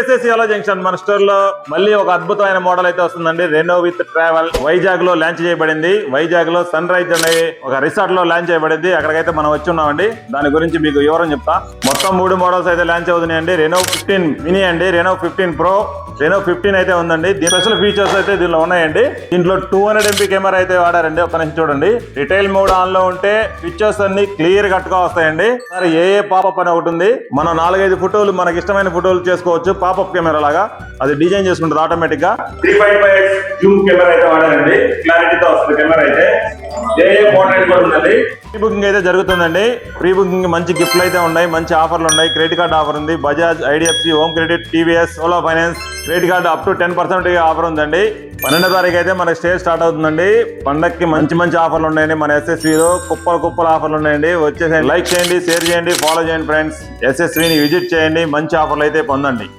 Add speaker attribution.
Speaker 1: SS యాలో junction మన store లో మళ్ళీ ఒక అద్భుతమైన మోడల్ అయితే వస్తుందండి. రెనో విత్ ట్రావెల్ వైజాగ్ లో లాంచ్ చేయబడింది. వైజాగ్ లో సన్ రైజ్ అనే ఒక రిసార్ట్ లో లాంచ్ చేయబడింది. అక్కడికైతే మనం వచ్చి ఉన్నామండి. దాని గురించి మీకు వివరం చెప్తా. మొత్తం 3 మోడల్స్ అయితే లాంచ్ అవుతున్నాయండి. రెనో 15 మినీ అండి, రెనో 15 ప్రో, రెనో 15 అయితే ఉందండి. దీని స్పెషల్ ఫీచర్స్ అయితే దీనిలో ఉన్నాయండి. దీంట్లో 200 MP కెమెరా అయితే వాడారండి. ఒక్క నిమిషం చూడండి. రిటైల్ మోడ్ ఆన్ లో ఉంటే పిక్చర్స్ అన్ని క్లియర్ కట్ గా వస్తాయండి. సరే ఏ పాపప్ అని ఒకటి ఉంది. మనం 4-5 ఫోటోలు మనకి ఇష్టమైన ఫోటోలు చేసుకోవచ్చు. పాపప్ కెమెరా లాగా అది డిజైన్ చేసుకుంటుంది ఆటోమేటిక్ గా. 355x జూమ్ కెమెరా అయితే వాడారండి. క్లారిటీతో వస్తుంది కెమెరా అయితే. పోర్ట్రేట్ కూడా ఉందండి. ప్రీ బుకింగ్ అయితే జరుగుతుందండి. ప్రీ బుకింగ్ మంచి గిఫ్ట్లు అయితే ఉన్నాయి, మంచి ఆఫర్లు ఉన్నాయి. క్రెడిట్ కార్డ్ ఆఫర్ ఉంది. Bajaj, IDFC, home credit, TVS, solo finance credit card up to 10% offer ఉందండి. 12వ తారీఖు అయితే మనకి స్టే స్టార్ట్ అవుతుందండి. పండక్కి మంచి మంచి ఆఫర్లు ఉన్నాయండి. మన ఎస్ఎస్విలో కుప్పల ఆఫర్లు ఉన్నాయండి. వచ్చేసి లైక్ చేయండి, షేర్ చేయండి, ఫాలో చేయండి ఫ్రెండ్స్. ఎస్ఎస్విని విజిట్ చేయండి, మంచి ఆఫర్లు అయితే పొందండి.